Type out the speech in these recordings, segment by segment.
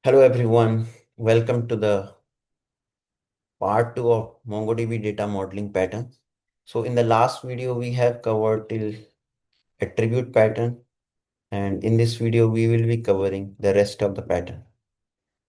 Hello everyone, welcome to the part 2 of MongoDB data modeling patterns. So in the last video we have covered till attribute pattern, and in this video we will be covering the rest of the pattern.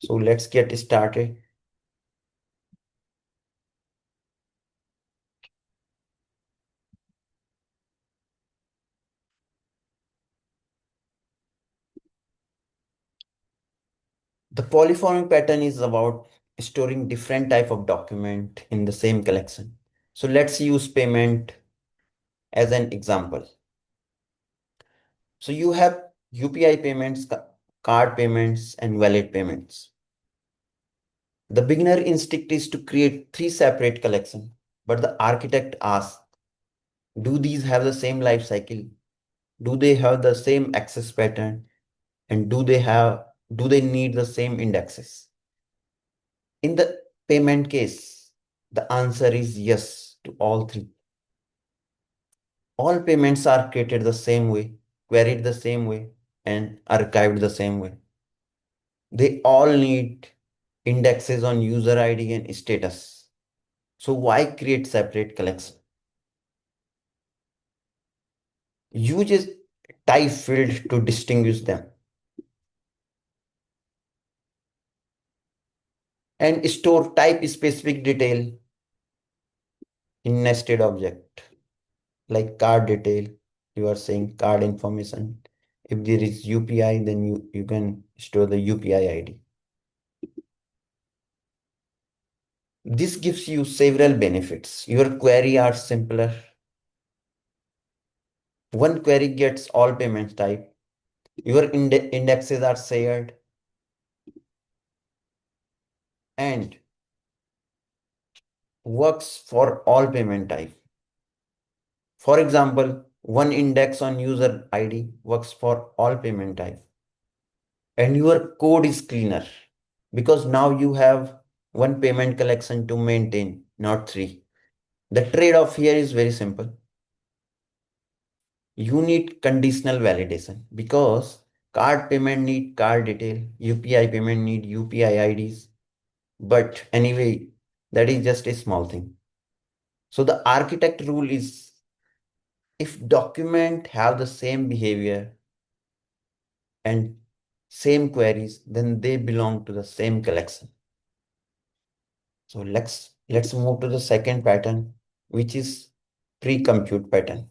So let's get started. The polyformic pattern is about storing different type of document in the same collection. So let's use payment as an example. So you have UPI payments, card payments, and wallet payments. The beginner instinct is to create three separate collections, but the architect asks, do these have the same life cycle? Do they have the same access pattern? And do they need the same indexes? In the payment case, the answer is yes to all three. All payments are created the same way, queried the same way, and archived the same way. They all need indexes on user ID and status. So why create separate collections? Use a type field to distinguish them and store type specific detail in nested object like card detail. You are saying card information. If there is UPI, then you can store the UPI ID. This gives you several benefits. Your query are simpler. One query gets all payment type. Your indexes are shared, and works for all payment type. For example, one index on user ID works for all payment type. And your code is cleaner because now you have one payment collection to maintain, not three. The trade-off here is very simple. You need conditional validation because card payment need card detail, UPI payment need UPI IDs. But anyway, that is just a small thing. So the architect rule is if document have the same behavior and same queries, then they belong to the same collection. So let's move to the second pattern, which is pre-compute pattern.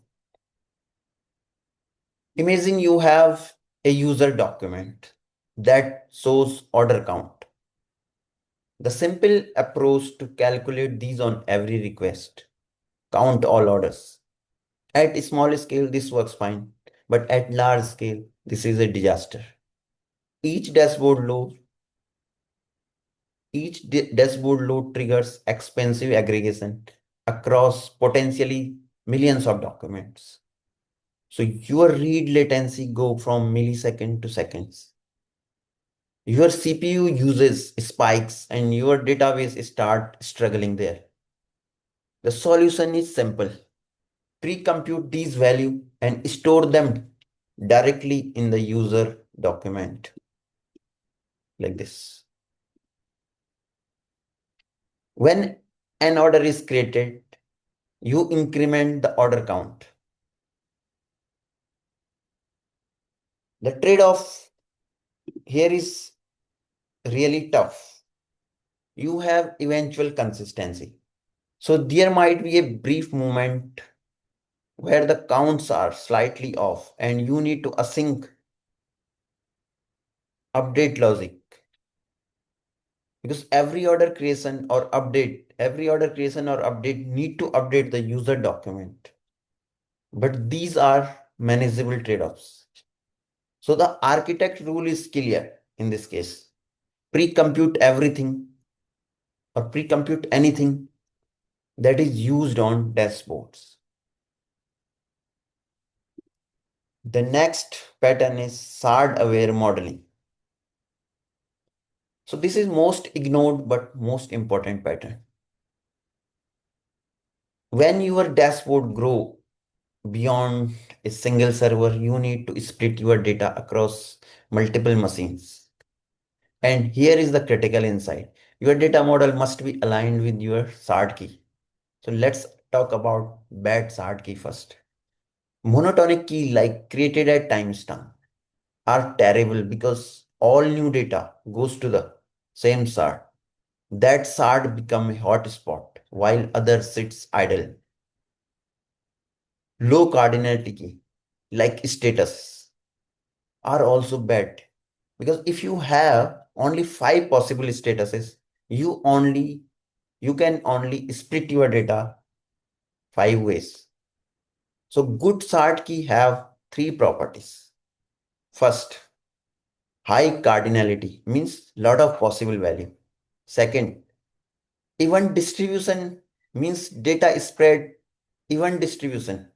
Imagine you have a user document that shows order count. The simple approach to calculate these on every request, count all orders. At small scale, this works fine, but at large scale, this is a disaster. Each dashboard load Each dashboard load triggers expensive aggregation across potentially millions of documents. So your read latency go from millisecond to seconds. Your CPU uses spikes and your database start struggling there. The solution is simple. Pre-compute these value and store them directly in the user document like this. When an order is created, you increment the order count. The trade-off here is really tough. You have eventual consistency. So there might be a brief moment where the counts are slightly off and you need to async update logic because every order creation or update need to update the user document. But these are manageable trade-offs. So the architect rule is clear in this case. Pre-compute everything or pre-compute anything that is used on dashboards. The next pattern is shard-aware modeling. So this is most ignored but most important pattern. When your dashboard grow beyond a single server, you need to split your data across multiple machines. And here is the critical insight. Your data model must be aligned with your shard key. So let's talk about bad shard key first. Monotonic key like created at timestamp are terrible because all new data goes to the same shard. That shard become a hotspot while other sits idle. Low cardinality key like status are also bad because if you have only five possible statuses, you can only split your data five ways. So good shard key have three properties. First, high cardinality means lot of possible value. Second, even distribution means data spread even distribution.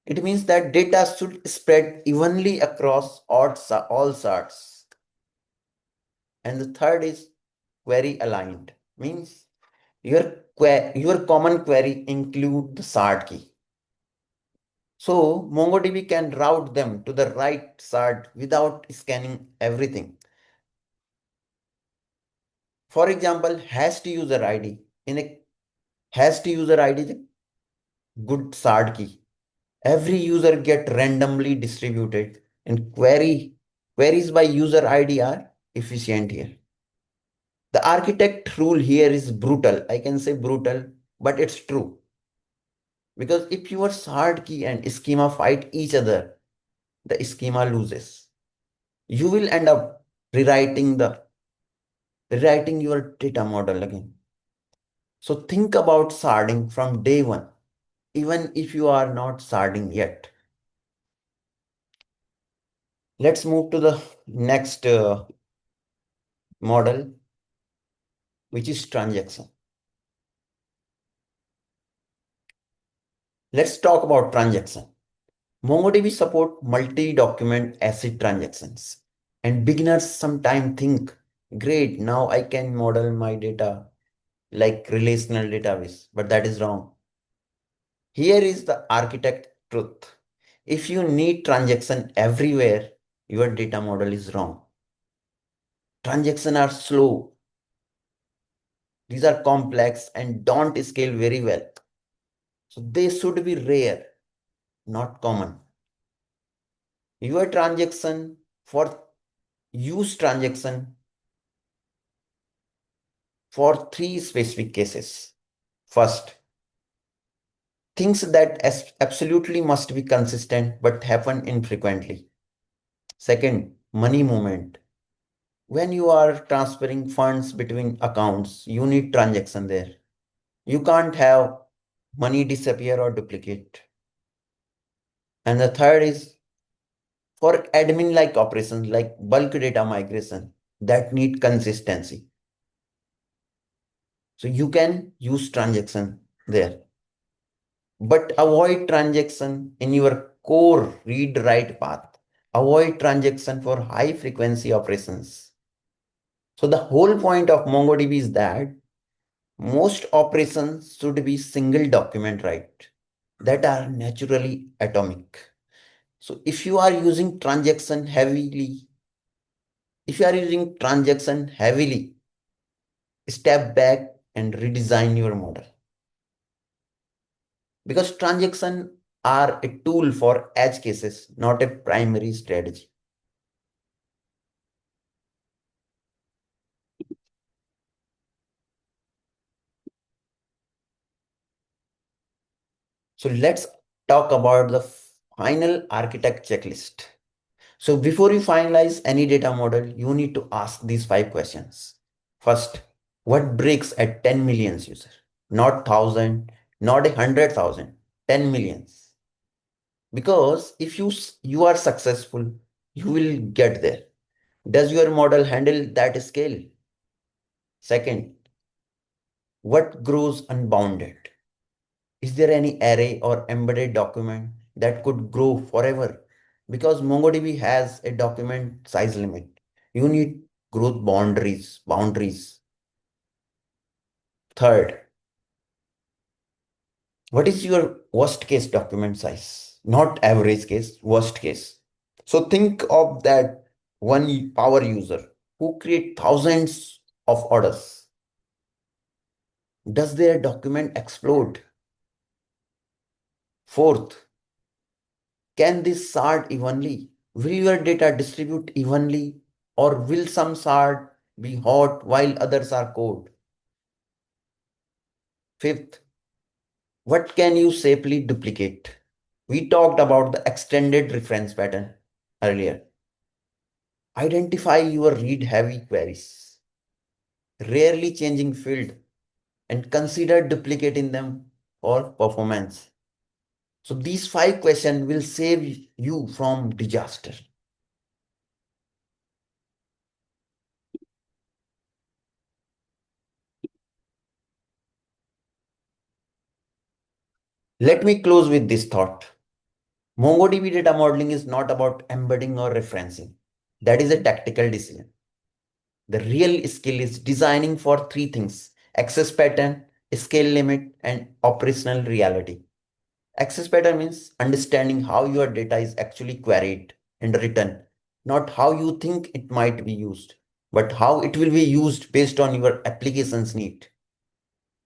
It means that data should spread evenly across all shards. And the third is query aligned means your common query include the shard key. So MongoDB can route them to the right shard without scanning everything. For example, hashed user ID in a hashed user ID is a good shard key. Every user get randomly distributed and queries by user ID are efficient here. The architect rule here is brutal. I can say brutal, but it's true. Because if your shard key and schema fight each other, the schema loses. You will end up rewriting your data model again. So think about sharding from day one, even if you are not sharding yet. Let's move to the next model, which is transaction. Let's talk about transaction. MongoDB support multi-document ACID transactions. And beginners sometimes think, great, now I can model my data like relational database, but that is wrong. Here is the architect truth. If you need transaction everywhere, your data model is wrong. Transactions are slow. These are complex and don't scale very well. So they should be rare, not common. Your transaction for use transaction for three specific cases. First, things that absolutely must be consistent but happen infrequently. Second, money movement. When you are transferring funds between accounts, you need transaction there. You can't have money disappear or duplicate. And the third is for admin like operations like bulk data migration that need consistency. So you can use transaction there. But avoid transaction in your core read write path. Avoid transaction for high frequency operations. So the whole point of MongoDB is that most operations should be single document write that are naturally atomic. So if you are using transaction heavily, step back and redesign your model. Because transactions are a tool for edge cases, not a primary strategy. So let's talk about the final architect checklist. So before you finalize any data model, you need to ask these five questions. First, what breaks at 10 millions user? Not 1,000, not 100,000, 10 millions. Because if you are successful, you will get there. Does your model handle that scale? Second, what grows unbounded? Is there any array or embedded document that could grow forever? Because MongoDB has a document size limit. You need growth boundaries. Third, what is your worst case document size? Not average case, worst case. So think of that one power user. who create thousands of orders? Does their document explode? Fourth, can this shard evenly? Will your data distribute evenly, or will some shard be hot while others are cold? Fifth, what can you safely duplicate? We talked about the extended reference pattern earlier. Identify your read heavy queries, rarely changing field, and consider duplicating them for performance. So these 5 questions will save you from disaster. Let me close with this thought. MongoDB data modeling is not about embedding or referencing. That is a tactical decision. The real skill is designing for 3 things: access pattern, scale limit, and operational reality. Access pattern means understanding how your data is actually queried and written, not how you think it might be used, but how it will be used based on your application's need.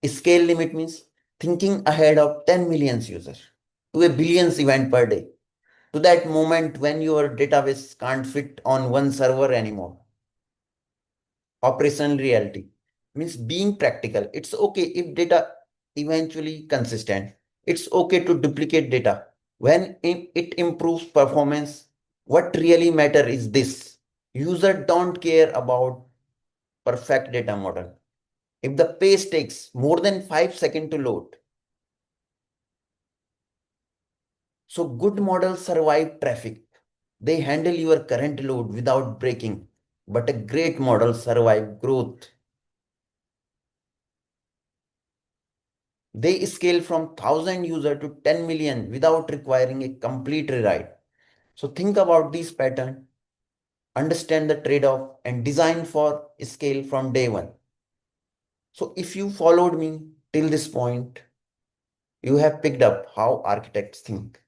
Scale limit means thinking ahead of 10 million users to a billions event per day, to that moment when your database can't fit on one server anymore. Operational reality means being practical. It's okay if data eventually consistent. It's okay to duplicate data when it improves performance. What really matter is this: user don't care about perfect data model. If the page takes more than 5 seconds to load, so good models survive traffic. They handle your current load without breaking, but a great model survive growth. They scale from 1,000 user to 10 million without requiring a complete rewrite. So think about this pattern, understand the trade-off, and design for scale from day one. So if you followed me till this point, you have picked up how architects think.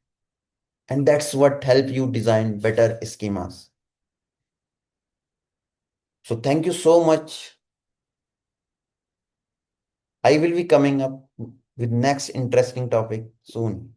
And that's what help you design better schemas. So thank you so much. I will be coming up with next interesting topic soon.